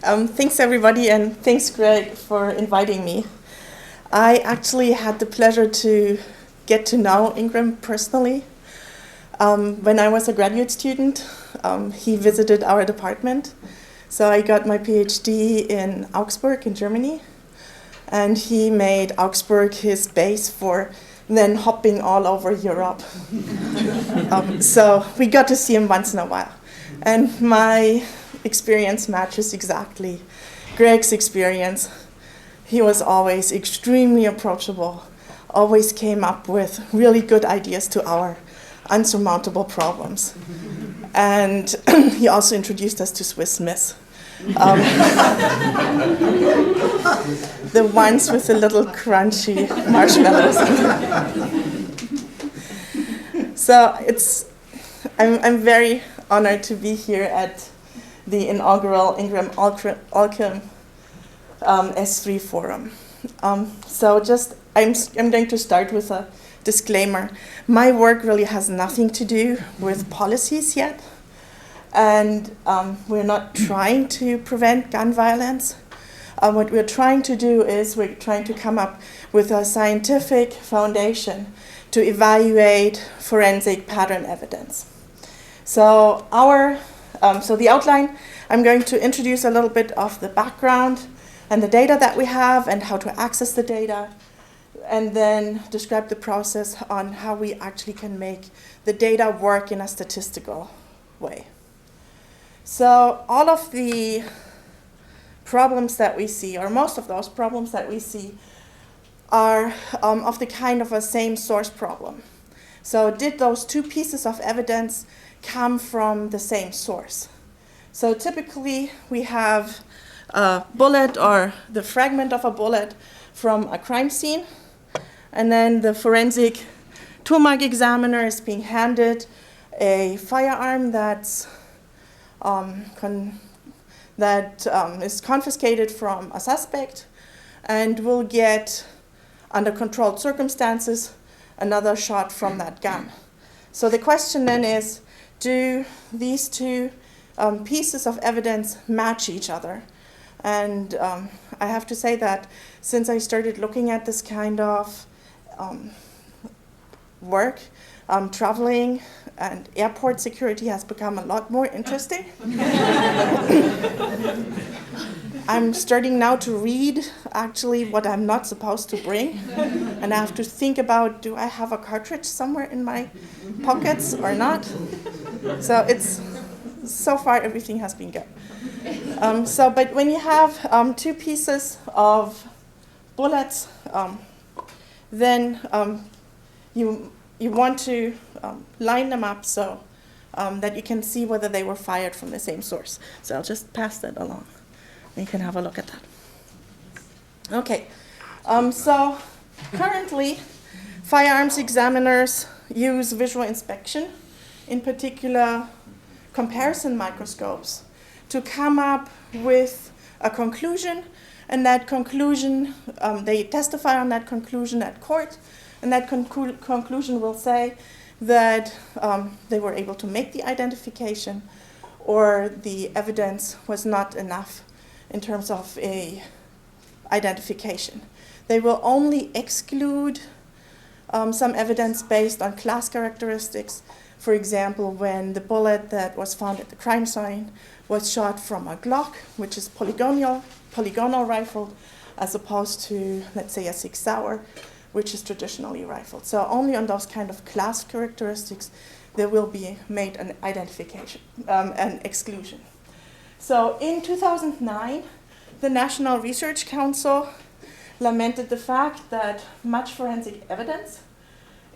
Thanks, everybody, and thanks, Greg, for inviting me. I actually had the pleasure to get to know Ingram personally. When I was a graduate student, he visited our department. So I got my PhD in Augsburg in Germany, and he made Augsburg his base for then hopping all over Europe. So we got to see him once in a while. And my experience matches exactly Greg's experience. He was always extremely approachable, always came up with really good ideas to our unsurmountable problems. And he also introduced us to Swiss Miss. The ones with the little crunchy marshmallows. So I'm very honored to be here at the inaugural Ingram Olkin S3 forum. I'm going to start with a disclaimer. My work really has nothing to do with policies yet, and we're not trying to prevent gun violence. What we're trying to do is we're trying to come up with a scientific foundation to evaluate forensic pattern evidence. So the outline, I'm going to introduce a little bit of the background and the data that we have and how to access the data, and then describe the process on how we actually can make the data work in a statistical way. So all of the problems that we see, or most of those problems that we see, are of the kind of a same source problem. So did those two pieces of evidence come from the same source? So typically we have a bullet or the fragment of a bullet from a crime scene, and then the forensic toolmark examiner is being handed a firearm that's is confiscated from a suspect and will get, under controlled circumstances, another shot from that gun. So the question then is, do these two pieces of evidence match each other? And I have to say that since I started looking at this kind of work, traveling and airport security has become a lot more interesting. I'm starting now to read actually what I'm not supposed to bring, and I have to think about, do I have a cartridge somewhere in my pockets or not? So far everything has been good. But when you have two pieces of bullets, then you want to line them up so that you can see whether they were fired from the same source. So I'll just pass that along. You can have a look at that. Okay, so currently firearms examiners use visual inspection, in particular comparison microscopes, to come up with a conclusion, and that conclusion, they testify on that conclusion at court, and that conclusion will say that they were able to make the identification, or the evidence was not enough in terms of a identification. They will only exclude some evidence based on class characteristics. For example, when the bullet that was found at the crime scene was shot from a Glock, which is polygonal rifled, as opposed to, let's say, a 6 Sauer, which is traditionally rifled. So only on those kind of class characteristics there will be made an identification, an exclusion. So in 2009, the National Research Council lamented the fact that much forensic evidence,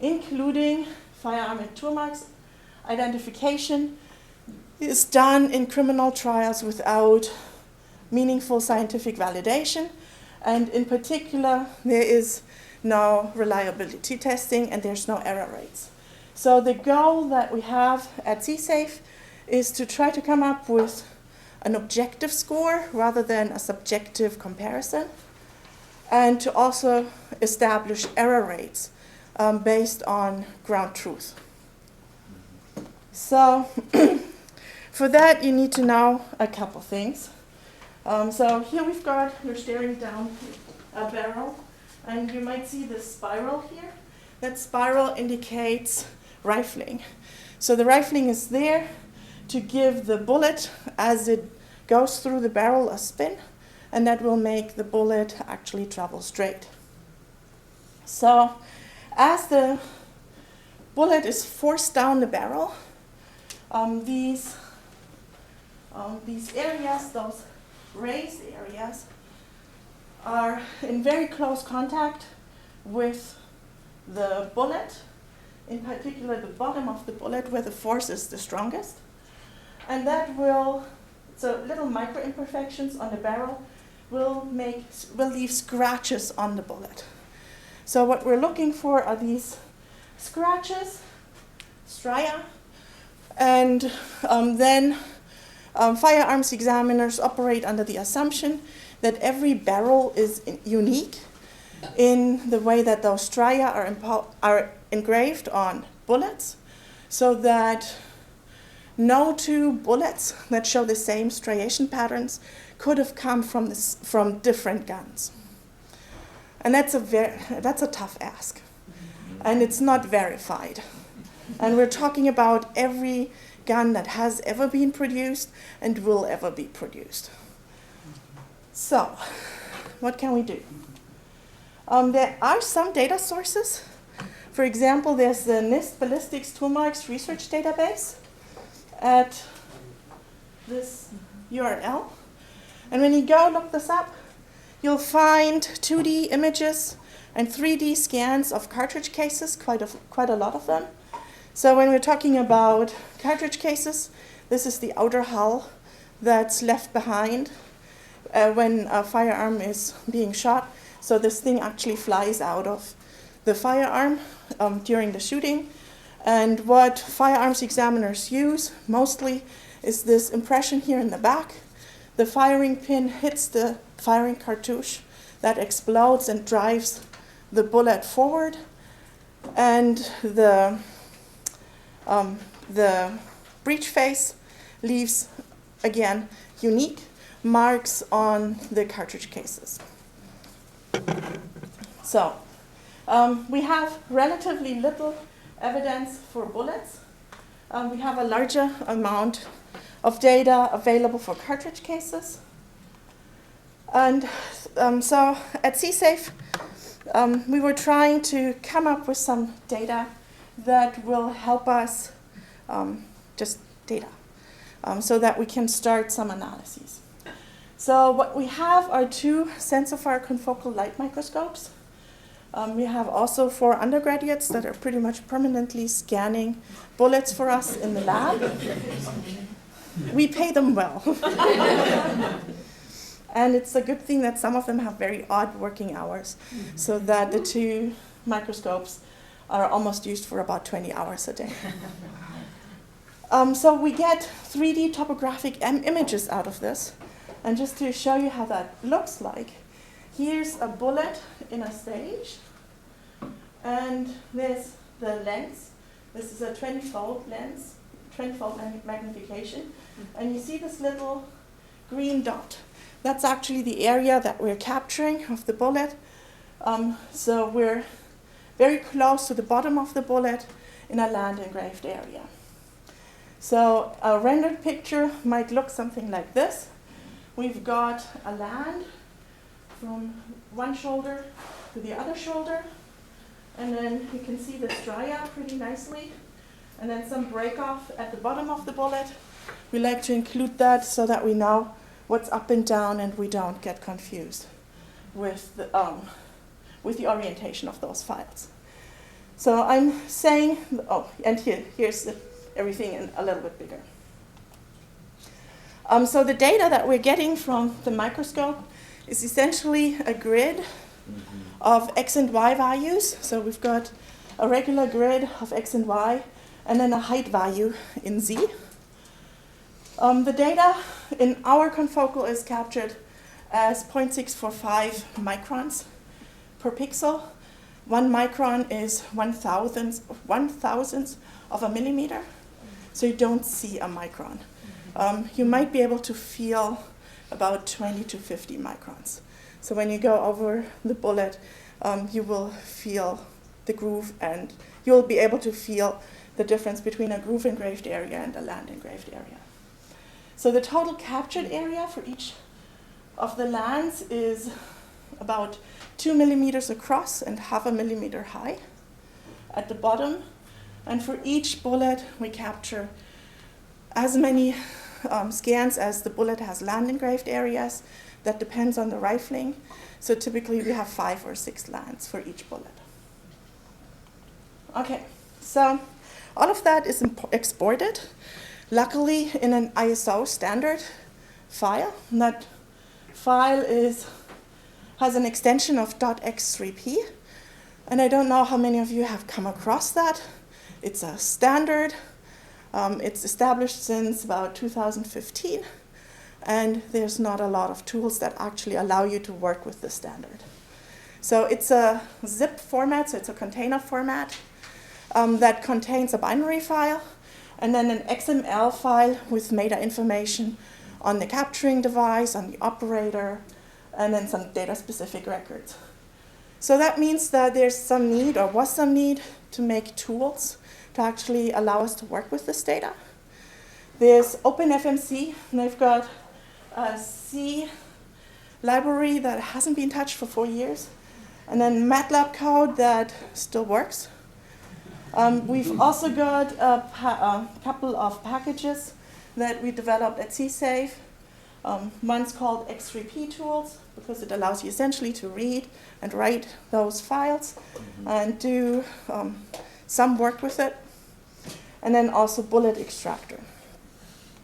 including firearm and tool marks identification, is done in criminal trials without meaningful scientific validation, and in particular, there is no reliability testing and there's no error rates. So the goal that we have at CSAFE is to try to come up with an objective score rather than a subjective comparison, and to also establish error rates based on ground truth. So for that, you need to know a couple things. So here you're staring down a barrel, and you might see this spiral here. That spiral indicates rifling. So the rifling is there to give the bullet, as it goes through the barrel, a spin, and that will make the bullet actually travel straight. So as the bullet is forced down the barrel, these areas, those raised areas, are in very close contact with the bullet, in particular the bottom of the bullet where the force is the strongest. And that so little micro imperfections on the barrel will leave scratches on the bullet. So what we're looking for are these scratches, striae, and then firearms examiners operate under the assumption that every barrel is unique in the way that those striae are engraved on bullets, so that no two bullets that show the same striation patterns could have come from different guns. And that's a tough ask. And it's not verified. And we're talking about every gun that has ever been produced and will ever be produced. So, what can we do? There are some data sources. For example, there's the NISS Ballistics Toolmarks Research Database at this URL. And when you go look this up, you'll find 2D images and 3D scans of cartridge cases, quite a lot of them. So when we're talking about cartridge cases, this is the outer hull that's left behind when a firearm is being shot. So this thing actually flies out of the firearm during the shooting. And what firearms examiners use mostly is this impression here in the back. The firing pin hits the firing cartouche, that explodes and drives the bullet forward, and the breech face leaves, again, unique marks on the cartridge cases. So we have relatively little evidence for bullets. We have a larger amount of data available for cartridge cases. And so at CSAFE, we were trying to come up with some data that will help us, just data, so that we can start some analyses. So what we have are 2 Sensifar confocal light microscopes. We have also 4 undergraduates that are pretty much permanently scanning bullets for us in the lab. We pay them well. And it's a good thing that some of them have very odd working hours, so that the 2 microscopes are almost used for about 20 hours a day. So we get 3D topographic images out of this. And just to show you how that looks like, here's a bullet in a stage, and there's the lens. This is a 20-fold lens, 20-fold magnification. And you see this little green dot. That's actually the area that we're capturing of the bullet. So we're very close to the bottom of the bullet in a land engraved area. So a rendered picture might look something like this. We've got a land from one shoulder to the other shoulder, and then you can see the striae pretty nicely, and then some break off at the bottom of the bullet. We like to include that so that we know what's up and down and we don't get confused with the orientation of those files. So I'm saying, and here's everything in a little bit bigger. So the data that we're getting from the microscope is essentially a grid of x and y values. So we've got a regular grid of x and y, and then a height value in z. The data in our confocal is captured as 0.645 microns per pixel. 1 micron is 1,000th of a millimeter, so you don't see a micron. You might be able to feel about 20 to 50 microns. So when you go over the bullet, you will feel the groove, and you'll be able to feel the difference between a groove engraved area and a land engraved area. So the total captured area for each of the lands is about 2 millimeters across and 0.5 millimeter high at the bottom. And for each bullet, we capture as many scans as the bullet has land engraved areas. That depends on the rifling. So typically we have 5 or 6 lands for each bullet. Okay, so all of that is exported, luckily in an ISO standard file. And that file has an extension of .x3p. And I don't know how many of you have come across that. It's a standard. It's established since about 2015. And there's not a lot of tools that actually allow you to work with the standard. So it's a zip format, so it's a container format that contains a binary file and then an XML file with meta information on the capturing device, on the operator, and then some data-specific records. So that means that there's some need, or was some need, to make tools to actually allow us to work with this data. There's OpenFMC, and they've got a C library that hasn't been touched for 4 years, and then MATLAB code that still works. We've also got a couple of packages that we developed at CSAFE. One's called X3P tools, because it allows you essentially to read and write those files and do some work with it. And then also bullet extractor.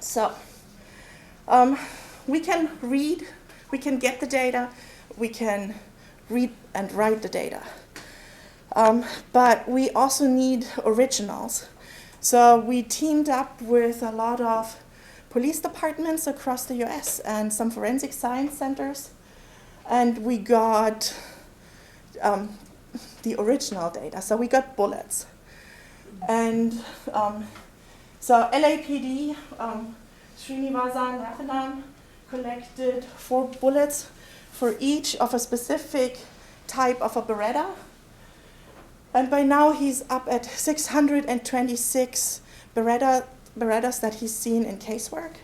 So we can read, we can get the data, we can read and write the data. But we also need originals. So we teamed up with a lot of police departments across the US and some forensic science centers, and we got the original data. So we got bullets. And so LAPD, Srinivasan Rathanam, collected 4 bullets for each of a specific type of a Beretta. And by now he's up at 626 Berettas that he's seen in casework.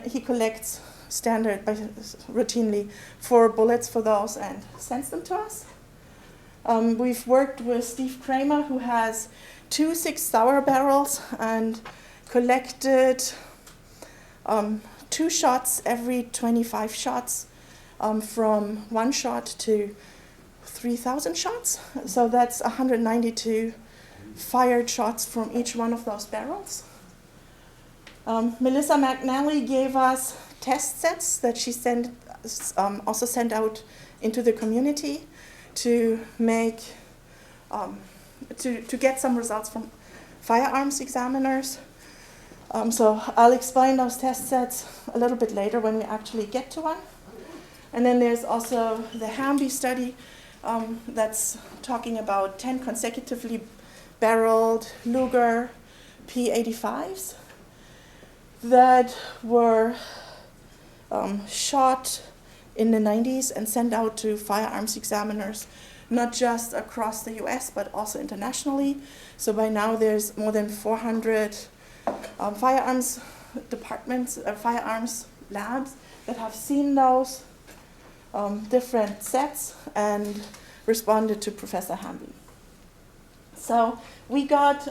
He collects routinely 4 bullets for those and sends them to us. We've worked with Steve Kramer, who has 2 6-hour barrels and collected 2 shots every 25 shots, from 1 shot to 3,000 shots. So that's 192 fired shots from each one of those barrels. Melissa McNally gave us test sets that she also sent out into the community to make to get some results from firearms examiners. So I'll explain those test sets a little bit later when we actually get to one. And then there's also the Hamby study that's talking about 10 consecutively barreled Luger P85s that were shot in the 90s and sent out to firearms examiners, not just across the US, but also internationally. So by now there's more than 400 firearms departments, firearms labs that have seen those different sets and responded to Professor Hamby. So we got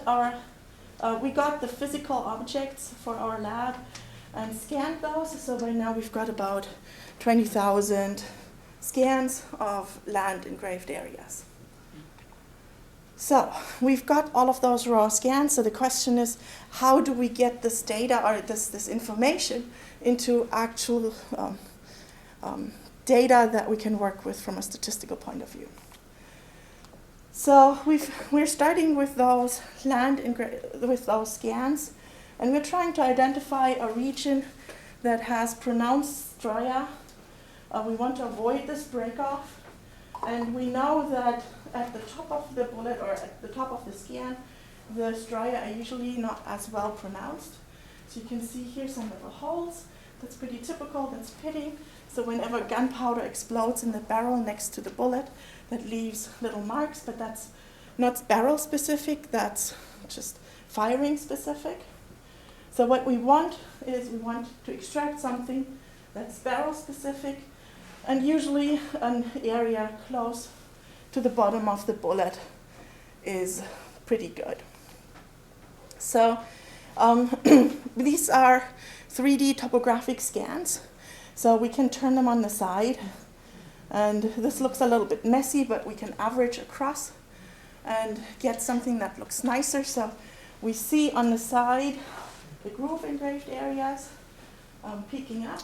the physical objects for our lab and scanned those. So by now we've got about 20,000 scans of land engraved areas. So we've got all of those raw scans. So the question is, how do we get this data or this information into actual data that we can work with from a statistical point of view? So we're starting with those with those scans, and we're trying to identify a region that has pronounced striae. We want to avoid this breakoff, and we know that at the top of the bullet or at the top of the scan, the striae are usually not as well pronounced. So you can see here some little holes That's pretty typical, that's pitting. So whenever gunpowder explodes in the barrel next to the bullet, that leaves little marks, but that's not barrel specific, that's just firing specific. So what we want is we want to extract something that's barrel specific, and usually an area close to the bottom of the bullet is pretty good. So these are 3D topographic scans. So we can turn them on the side. And this looks a little bit messy, but we can average across and get something that looks nicer. So we see on the side the groove engraved areas peeking up.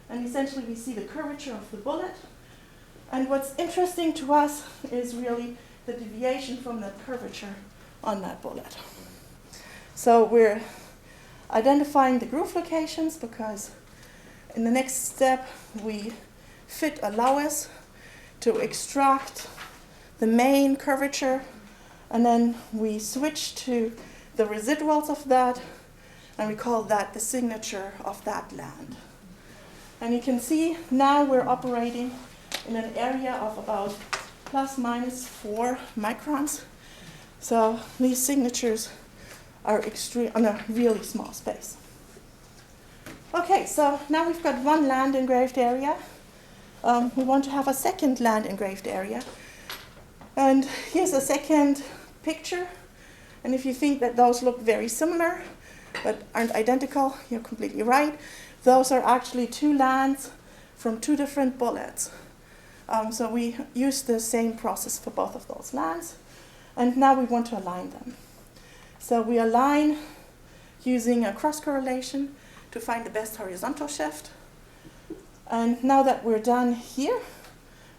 And essentially we see the curvature of the bullet. And what's interesting to us is really the deviation from that curvature on that bullet. So we're identifying the groove locations because in the next step we allow us to extract the main curvature, and then we switch to the residuals of that, and we call that the signature of that land. And you can see now we're operating in an area of about plus minus 4 microns. So these signatures are extreme on a really small space. Okay, so now we've got one land engraved area. We want to have a second land engraved area. And here's a second picture. And if you think that those look very similar but aren't identical, you're completely right. Those are actually 2 lands from 2 different bullets. So we use the same process for both of those lands. And now we want to align them. So we align using a cross correlation to find the best horizontal shift. And now that we're done here,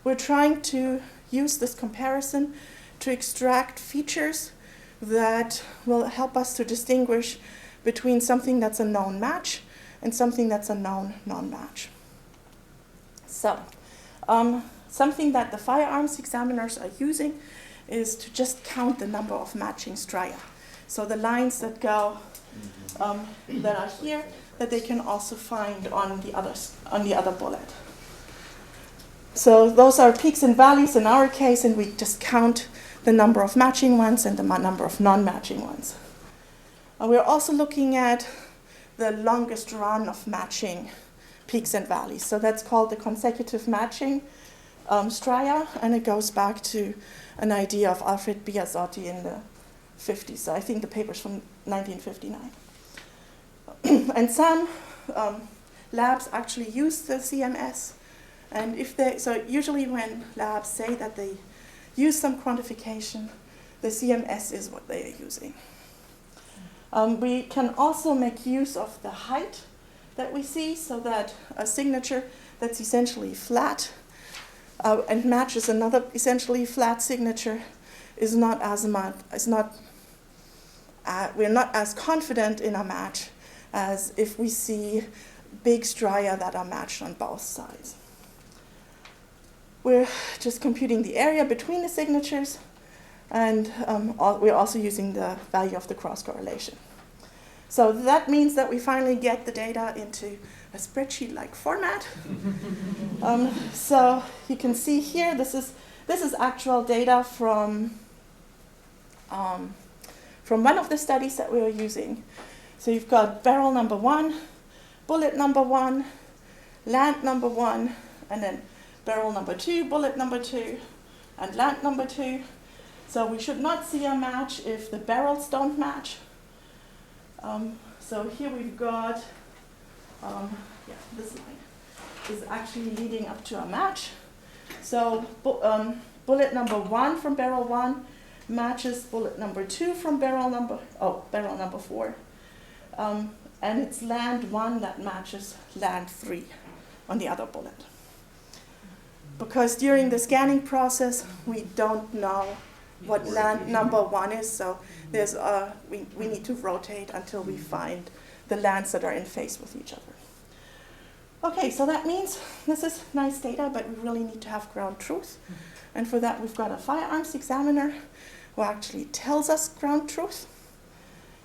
we're trying to use this comparison to extract features that will help us to distinguish between something that's a known match and something that's a known non-match. So something that the firearms examiners are using is to just count the number of matching striae. So the lines that go that are here, that they can also find on the other bullet. So those are peaks and valleys in our case, and we just count the number of matching ones and the number of non-matching ones. We're also looking at the longest run of matching peaks and valleys. So that's called the consecutive matching striae, and it goes back to an idea of Alfred Biasotti in the 50s. So I think the paper's from 1959. And some labs actually use the CMS. And so usually when labs say that they use some quantification, the CMS is what they are using. We can also make use of the height that we see, so that a signature that's essentially flat and matches another essentially flat signature is not as much, we're not as confident in a match as if we see big striae that are matched on both sides. We're just computing the area between the signatures, and we're also using the value of the cross correlation. So that means that we finally get the data into a spreadsheet-like format. So you can see here, this is actual data from one of the studies that we are using. So you've got barrel number 1, bullet number 1, land number 1, and then barrel number 2, bullet number 2, and land number 2. So we should not see a match if the barrels don't match. So here we've got, this line is actually leading up to a match. So bullet number 1 from barrel 1 matches bullet number 2 from barrel number 4. And it's land 1 that matches land 3 on the other bullet. Because during the scanning process, we don't know what land number 1 is, so there's we need to rotate until we find the lands that are in phase with each other. Okay, so that means this is nice data, but we really need to have ground truth. And for that, we've got a firearms examiner who actually tells us ground truth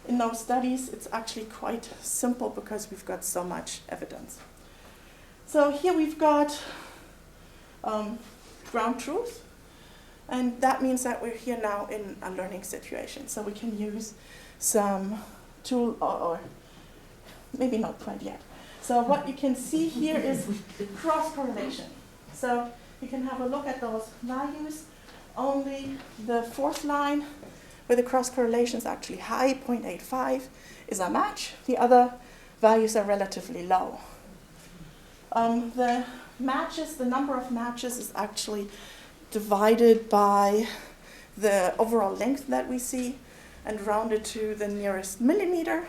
in those studies, it's actually quite simple because we've got so much evidence. So here we've got ground truth, and that means that we're here now in a learning situation. So we can use some tool, or maybe not quite yet. So what you can see here is cross-correlation. So you can have a look at those values. Only the fourth line, where the cross-correlation is actually high, 0.85, is a match. The other values are relatively low. The matches, the number of matches is actually divided by the overall length that we see and rounded to the nearest millimeter.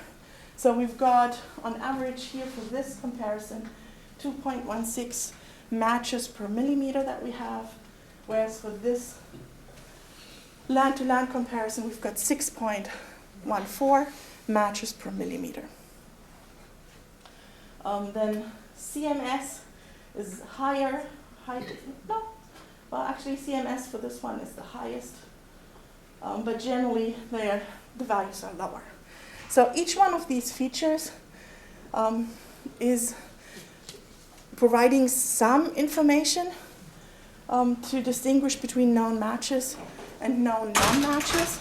So we've got, on average here for this comparison, 2.16 matches per millimeter that we have, whereas for this land-to-land comparison, we've got 6.14 matches per millimeter. Then CMS is higher. Actually CMS for this one is the highest, but generally the values are lower. So each one of these features is providing some information to distinguish between known matches and known non-matches.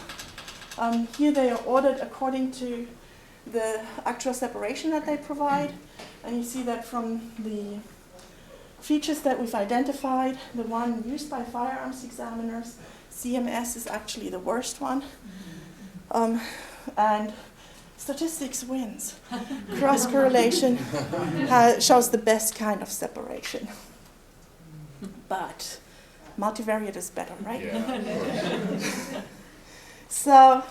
Here they are ordered according to the actual separation that they provide. And you see that from the features that we've identified, the one used by firearms examiners, CMS is actually the worst one. And statistics wins. Cross-correlation shows the best kind of separation. But multivariate is better, right? Yeah. So,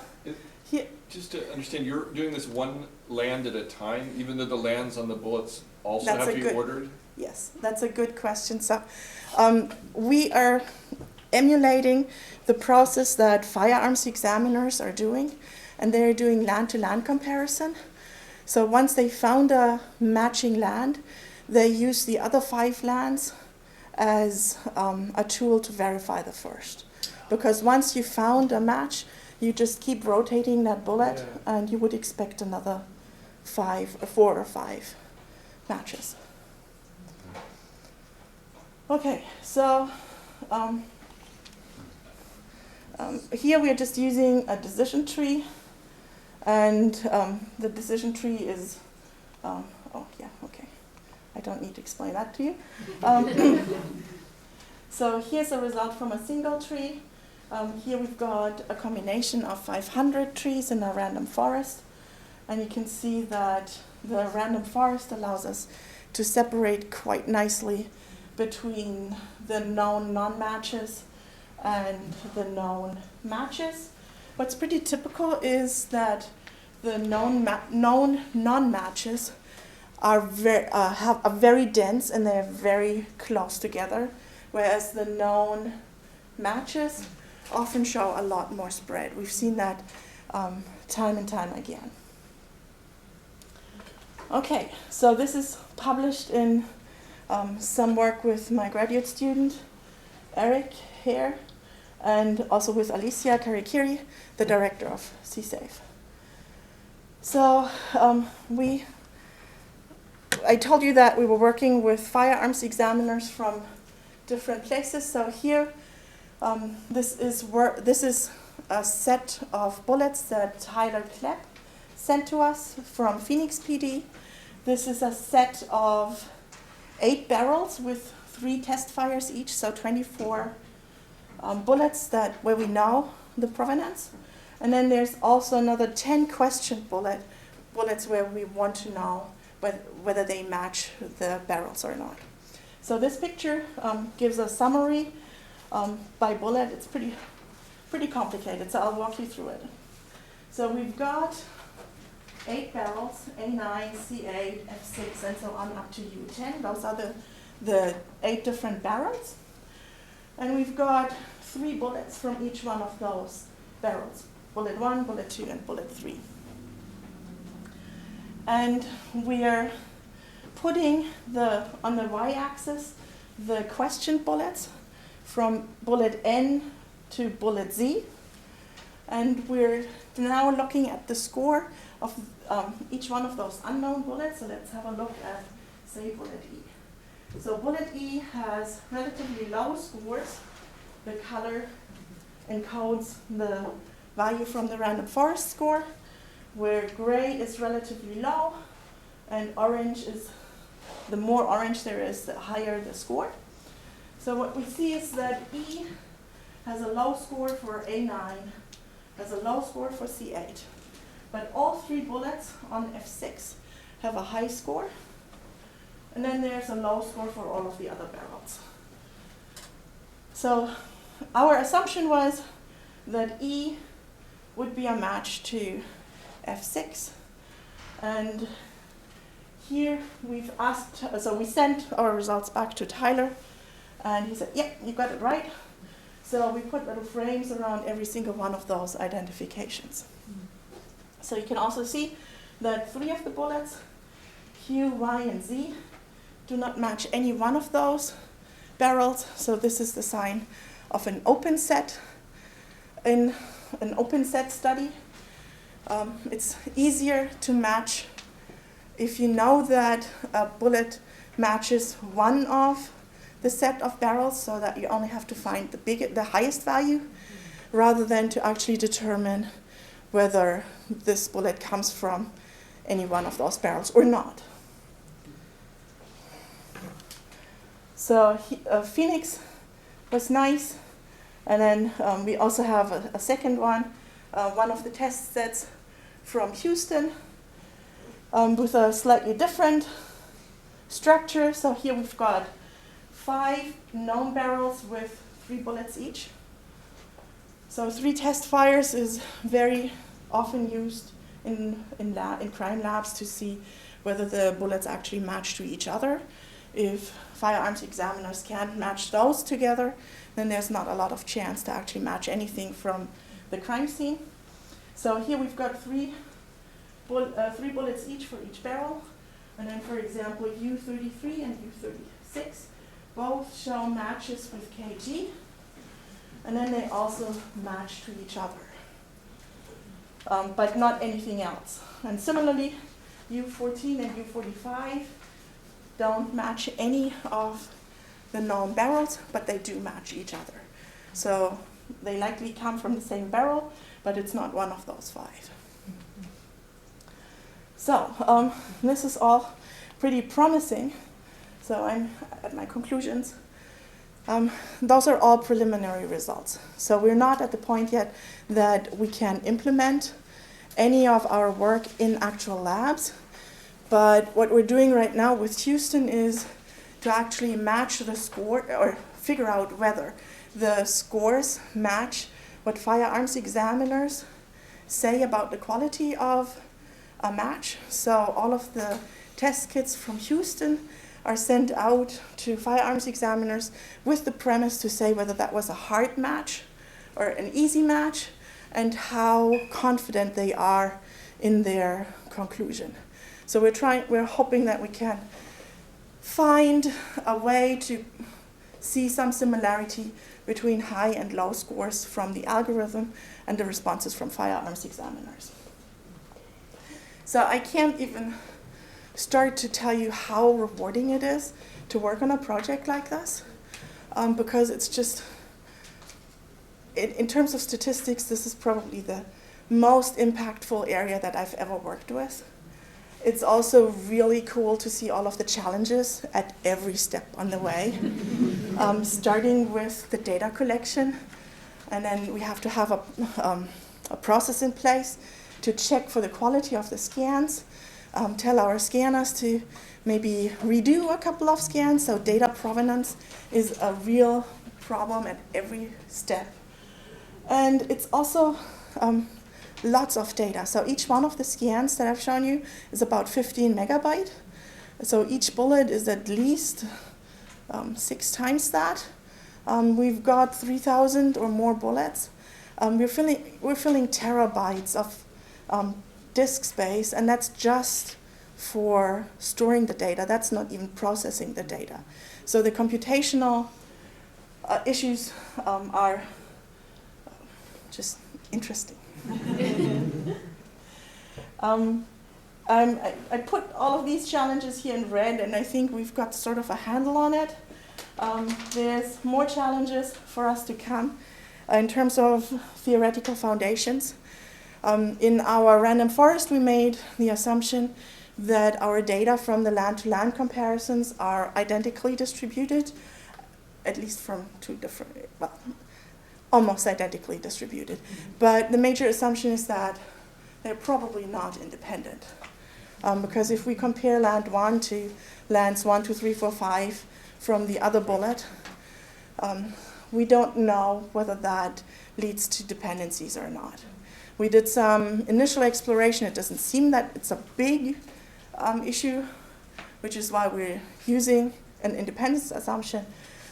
here, just to understand, you're doing this one land at a time, even though the lands on the bullets also have to be ordered? Yes, that's a good question. So, we are emulating the process that firearms examiners are doing, and they're doing land-to-land comparison. So once they found a matching land, they use the other 5 lands as a tool to verify the first. Because once you found a match, you just keep rotating that bullet, and you would expect another 4 or 5 matches. Okay, so here we are just using a decision tree, and the decision tree is, I don't need to explain that to you. So here's a result from a single tree. Here we've got a combination of 500 trees in a random forest, and you can see that the random forest allows us to separate quite nicely between the known non-matches and the known matches. What's pretty typical is that the known non-matches are very dense, and they're very close together, whereas the known matches often show a lot more spread. We've seen that time and time again. Okay, so this is published in some work with my graduate student, Eric here, and also with Alicia Karikiri, the director of CSAFE. So I told you that we were working with firearms examiners from different places. So here, this is a set of bullets that Tyler Klepp sent to us from Phoenix PD. This is a set of 8 barrels with 3 test fires each, so 24 bullets where we know the provenance. And then there's also another 10 question bullets where we want to know whether they match the barrels or not. So this picture gives a summary by bullet. It's pretty complicated, so I'll walk you through it. So we've got 8 barrels, A9, C8, F6, and so on up to U10. Those are the 8 different barrels. And we've got 3 bullets from each one of those barrels. Bullet 1, bullet 2, and bullet 3. And we are putting on the y-axis the question bullets from bullet N to bullet Z. And we're now looking at the score of each one of those unknown bullets. So let's have a look at, say, bullet E. So bullet E has relatively low scores. The color encodes the value from the random forest score, where gray is relatively low, and orange is, the more orange there is, the higher the score. So what we see is that E has a low score for A9, has a low score for C8. But all three bullets on F6 have a high score. And then there's a low score for all of the other barrels. So our assumption was that E would be a match to F6. And here we've asked, so we sent our results back to Tyler, and he said, yeah, you got it right. So we put little frames around every single one of those identifications. So you can also see that 3 of the bullets, Q, Y, and Z, do not match any one of those barrels. So this is the sign of an open set. In an open set study, it's easier to match if you know that a bullet matches one of the set of barrels, so that you only have to find the highest value, rather than to actually determine whether this bullet comes from any one of those barrels or not. So Phoenix was nice, and then we also have a second one of the test sets from Houston with a slightly different structure. So here we've got 5 known barrels with 3 bullets each. So 3 test fires is very often used in crime labs to see whether the bullets actually match to each other. If firearms examiners can't match those together, then there's not a lot of chance to actually match anything from the crime scene. So here we've got 3 bullets each for each barrel. And then, for example, U33 and U36 both show matches with KG. And then they also match to each other, but not anything else. And similarly, U14 and U45 don't match any of the known barrels, but they do match each other. So they likely come from the same barrel, but it's not one of those 5. So this is all pretty promising. So I'm at my conclusions. Those are all preliminary results. So we're not at the point yet that we can implement any of our work in actual labs. But what we're doing right now with Houston is to actually match the score, or figure out whether the scores match what firearms examiners say about the quality of a match. So all of the test kits from Houston are sent out to firearms examiners with the premise to say whether that was a hard match or an easy match, and how confident they are in their conclusion. So we're hoping that we can find a way to see some similarity between high and low scores from the algorithm and the responses from firearms examiners. So I can't even start to tell you how rewarding it is to work on a project like this, because it's just, in terms of statistics, this is probably the most impactful area that I've ever worked with. It's also really cool to see all of the challenges at every step on the way, starting with the data collection, and then we have to have a process in place to check for the quality of the scans, tell our scanners to maybe redo a couple of scans. So data provenance is a real problem at every step. And it's also lots of data. So each one of the scans that I've shown you is about 15 megabyte. So each bullet is at least 6 times that. We've got 3,000 or more bullets. We're filling terabytes of disk space, and that's just for storing the data. That's not even processing the data. So the computational issues are just interesting. I put all of these challenges here in red, and I think we've got sort of a handle on it. There's more challenges for us to come in terms of theoretical foundations. In our random forest, we made the assumption that our data from the land-to-land comparisons are identically distributed, at least from two different, well, almost identically distributed. But the major assumption is that they're probably not independent. Because if we compare land 1 to lands 1, 2, 3, 4, 5 from the other bullet, we don't know whether that leads to dependencies or not. We did some initial exploration. It doesn't seem that it's a big issue, which is why we're using an independence assumption.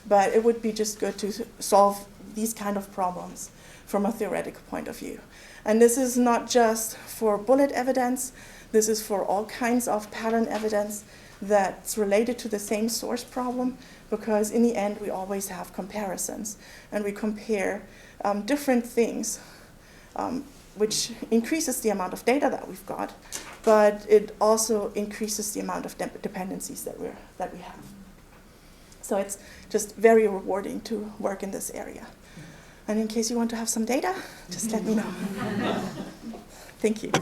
But it would be just good to solve these kind of problems from a theoretical point of view. And this is not just for bullet evidence. This is for all kinds of pattern evidence that's related to the same source problem, because in the end we always have comparisons. And we compare different things, which increases the amount of data that we've got, but it also increases the amount of dependencies that we have. So it's just very rewarding to work in this area. And in case you want to have some data, just let me know. Thank you.